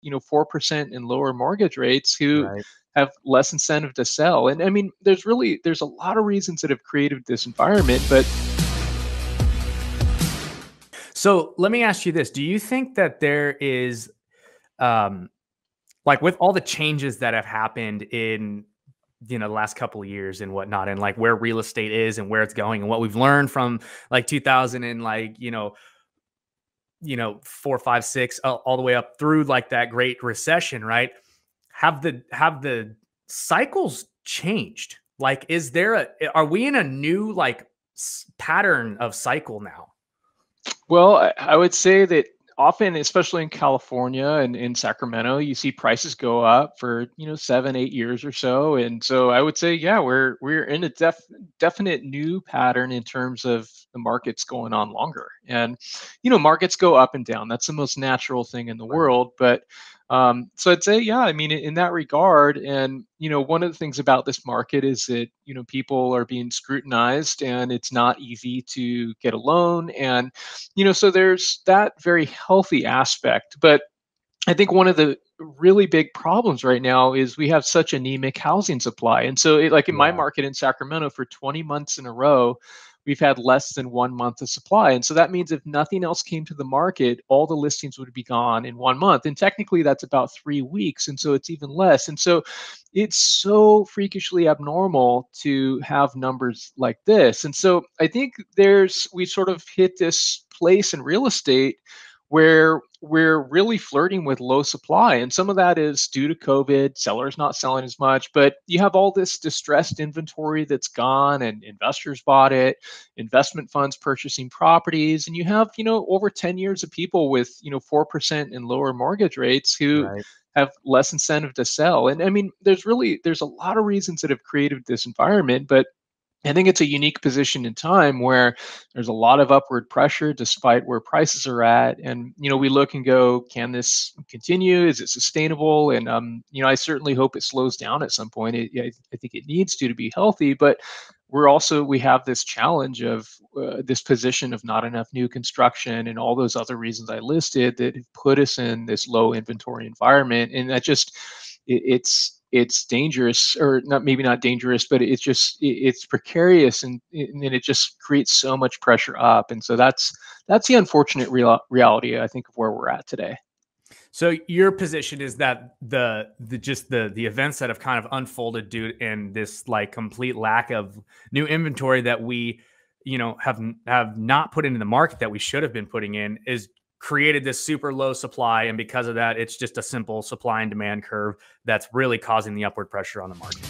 4% and lower mortgage rates who Right. have less incentive to sell. And I mean, there's a lot of reasons that have created this environment, but So let me ask you this. Do you think that there is, um, like with all the changes that have happened in, the last couple of years and whatnot, and like where real estate is and where it's going and what we've learned from like 2000 and like, 4, 5, 6, all the way up through like that great recession, right? Have the cycles changed? Like, are we in a new like pattern of cycle now? well, I would say that often, especially in California and in Sacramento, you see prices go up for 7, 8 years or so, and so I would say, yeah, we're in a definite new pattern in terms of the markets going on longer, and markets go up and down. That's the most natural thing in the Right. world, but so I'd say, yeah, I mean, in that regard, and one of the things about this market is that people are being scrutinized, and it's not easy to get a loan, and so there's that very healthy aspect. But I think one of the really big problems right now is we have such anemic housing supply. And so, like in my Yeah. market in Sacramento, for 20 months in a row, we've had less than 1 month of supply. And so that means if nothing else came to the market, all the listings would be gone in 1 month. And technically, that's about 3 weeks. And so it's even less. And so it's so freakishly abnormal to have numbers like this. And so I think we sort of hit this place in real estate where we're really flirting with low supply. And some of that is due to COVID, sellers not selling as much, but you have all this distressed inventory that's gone and investors bought it, investment funds purchasing properties, and you have, over 10 years of people with, 4% and lower mortgage rates who Right. have less incentive to sell. And I mean, there's a lot of reasons that have created this environment, but I think it's a unique position in time where there's a lot of upward pressure despite where prices are at. And, we look and go, can this continue? Is it sustainable? And, I certainly hope it slows down at some point. I think it needs to be healthy, but we have this challenge of this position of not enough new construction and all those other reasons I listed that have put us in this low inventory environment. And that just, it's dangerous, or not, maybe not dangerous, but it's precarious, and it just creates so much pressure up. And so that's the unfortunate reality, I think, of where we're at today. So your position is that the events that have kind of unfolded due in this like complete lack of new inventory that we have not put into the market that we should have been putting in is created this super low supply, and because of that it's just a simple supply and demand curve that's really causing the upward pressure on the market.